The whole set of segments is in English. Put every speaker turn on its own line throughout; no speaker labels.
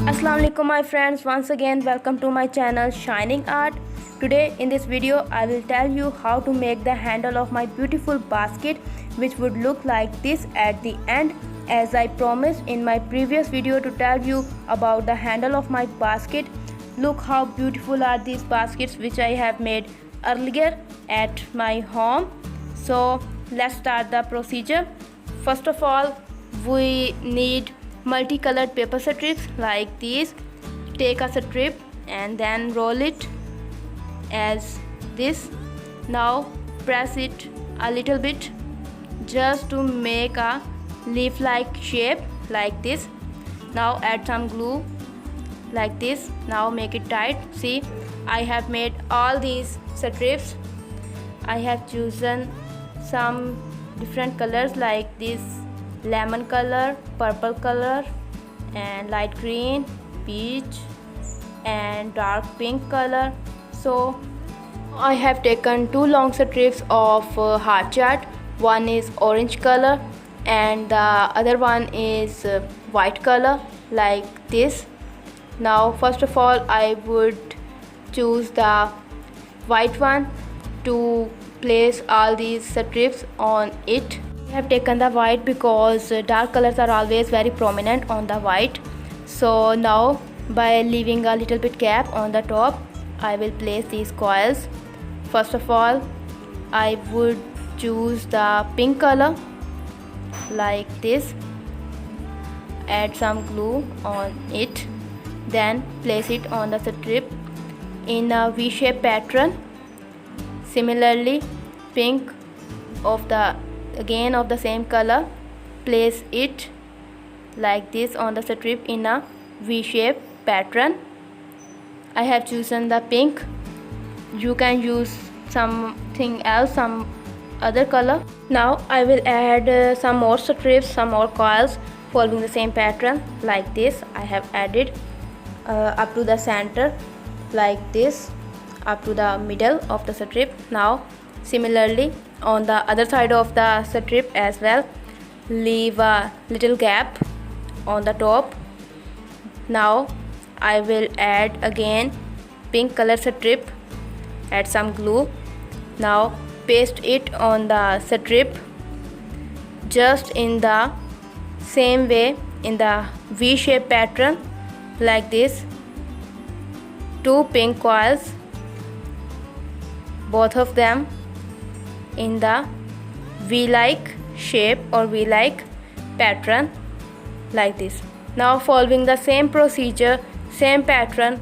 Assalamu alaikum my friends, once again welcome to my channel Shining Art. Today in this video I will tell you how to make the handle of my beautiful basket, which would look like this at the end, as I promised in my previous video to tell you about the handle of my basket. Look how beautiful are these baskets which I have made earlier at my home. So let's start the procedure. First of all, we need multicolored paper strips like these. Take a strip and then roll it as this. Now press it a little bit just to make a leaf like shape like this. Now add some glue like this. Now make it tight. See, I have made all these strips. I have chosen some different colors like this: lemon color, purple color, and light green, peach, and dark pink color. So I have taken two long strips of heart chart. One is orange color and the other one is white color like this. Now first of all I would choose the white one to place all these strips on it. I have taken the white because dark colors are always very prominent on the white. So now by leaving a little bit gap on the top, I will place these coils. First of all I would choose the pink color like this. Add some glue on it, then place it on the strip in a V-shaped pattern. Similarly, pink of the same color, place it like this on the strip in a V-shaped pattern. I have chosen the pink. You can use something else, some other color. Now I will add some more strips, some more coils following the same pattern like this. I have added up to the center like this, up to the middle of the strip. Now similarly on the other side of the strip as well, leave a little gap on the top. Now I will add again pink color strip, add some glue. Now paste it on the strip just in the same way in the V-shaped pattern like this. Two pink coils, both of them in the V-like shape or V-like pattern like this. Now following the same procedure, same pattern,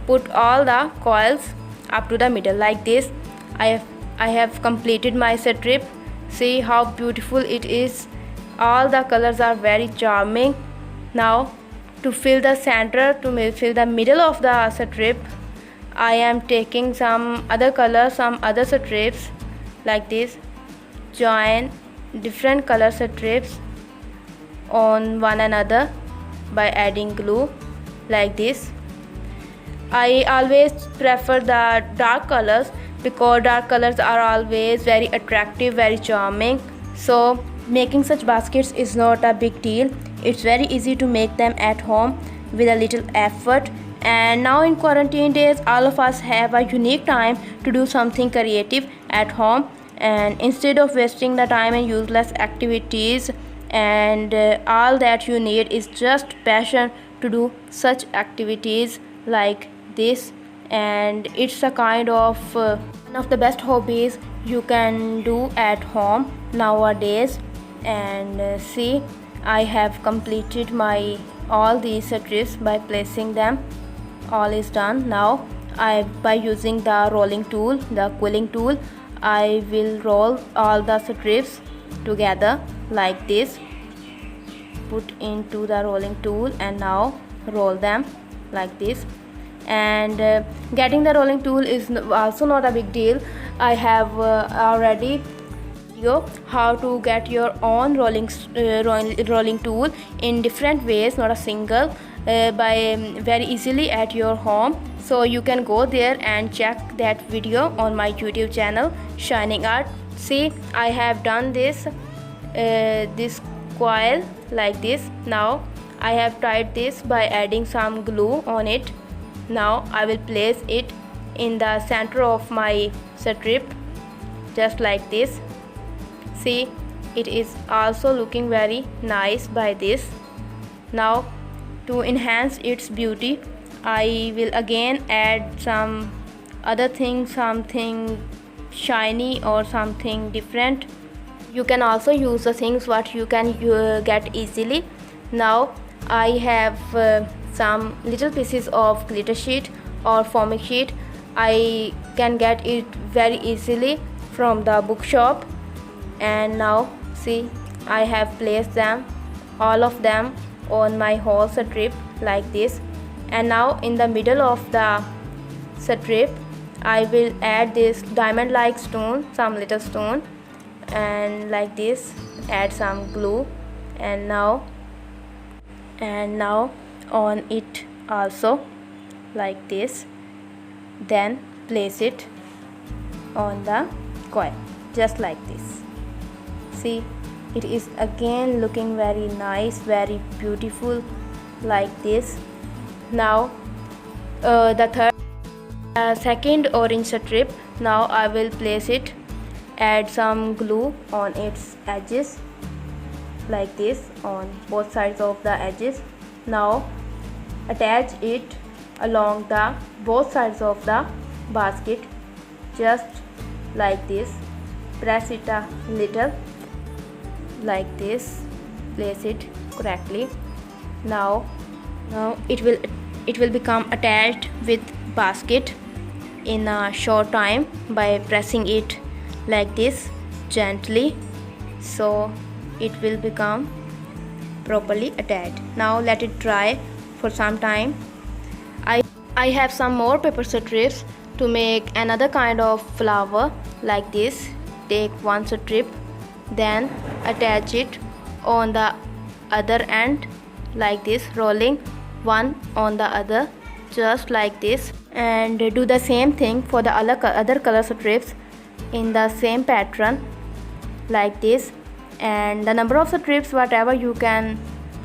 put all the coils up to the middle like this. I have completed my strip. See how beautiful it is. All the colors are very charming. Now to fill the center, to fill the middle of the strip, I am taking some other colors, some other strips like this. Join different color strips on one another by adding glue like this. I always prefer the dark colors because dark colors are always very attractive, very charming. So making such baskets is not a big deal. It's very easy to make them at home with a little effort. And now in quarantine days, all of us have a unique time to do something creative at home, and instead of wasting the time in useless activities, and all that you need is just passion to do such activities like this. And it's a kind of one of the best hobbies you can do at home nowadays. And see, I have completed my all these strips by placing them. All is done. Now by using the rolling tool, the quilling tool, I will roll all the strips together like this. Put into the rolling tool and now roll them like this. And getting the rolling tool is also not a big deal. I have already how to get your own rolling tool in different ways, not a single, by very easily at your home. So you can go there and check that video on my YouTube channel Shining Art. See, I have done this coil like this. Now I have tied this by adding some glue on it. Now I will place it in the center of my strip, just like this. See, it is also looking very nice by this. Now to enhance its beauty, I will again add some other thing, something shiny or something different. You can also use the things what you can get easily. Now I have some little pieces of glitter sheet or foaming sheet. I can get it very easily from the bookshop. And now see, I have placed them, all of them, on my whole strip like this. And now in the middle of the strip I will add this diamond like stone, some little stone, and like this add some glue, and now on it also like this. Then place it on the coil just like this. See, it is again looking very nice, very beautiful like this. Now the second orange strip, now I will place it, add some glue on its edges like this, on both sides of the edges. Now attach it along the both sides of the basket just like this. Press it a little like this, place it correctly. Now it will become attached with basket in a short time by pressing it like this gently, so it will become properly attached. Now let it dry for some time. I have some more paper strips to make another kind of flower like this. Take one strip, then attach it on the other end like this, rolling one on the other just like this, and do the same thing for the other color strips in the same pattern like this. And the number of strips whatever you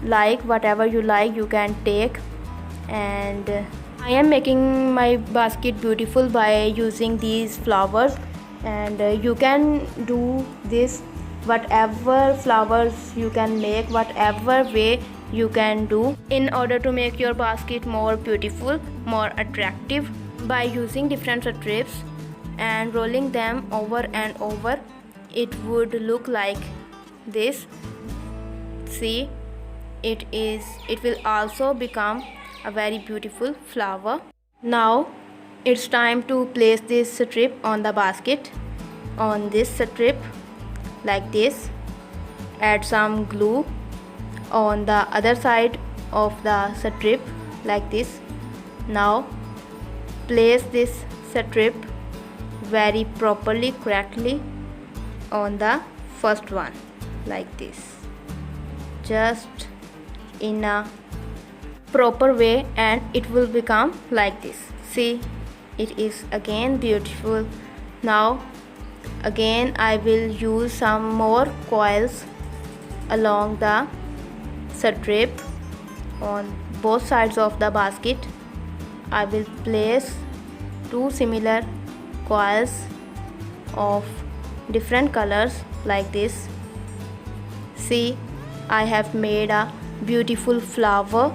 like you can take. And I am making my basket beautiful by using these flowers, and you can do this whatever flowers you can make, whatever way you can do in order to make your basket more beautiful, more attractive, by using different strips and rolling them over and over. It would look like this. See, it will also become a very beautiful flower. Now it's time to place this strip on the basket, on this strip like this. Add some glue on the other side of the strip like this. Now place this strip very properly, correctly on the first one like this, just in a proper way, and it will become like this. See, it is again beautiful. Now again I will use some more coils along the strip on both sides of the basket. I will place two similar coils of different colors like this. See, I have made a beautiful flower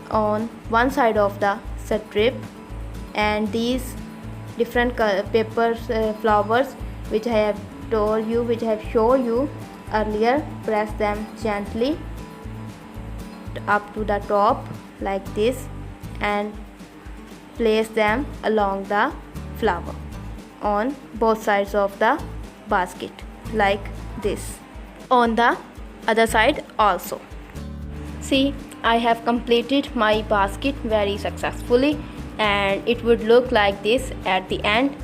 on one side of the strip, and these different paper flowers which I have told you, which I have shown you earlier, press them gently up to the top like this and place them along the flower on both sides of the basket like this. On the other side also. See, I have completed my basket very successfully, and it would look like this at the end.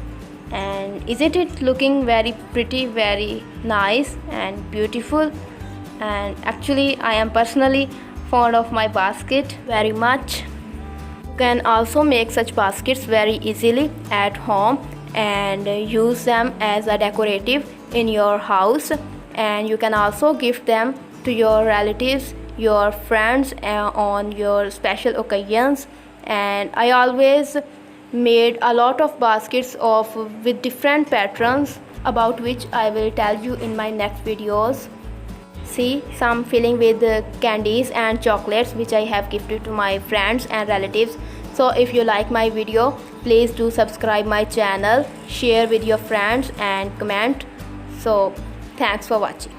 And isn't it looking very pretty, very nice and beautiful? And actually I am personally fond of my basket very much. You can also make such baskets very easily at home and use them as a decorative in your house, and you can also gift them to your relatives your friends on your special occasions. And I always made a lot of baskets of with different patterns, about which I will tell you in my next videos. See, some filling with candies and chocolates which I have gifted to my friends and relatives. So if you like my video, please do subscribe my channel, share with your friends and comment. So thanks for watching.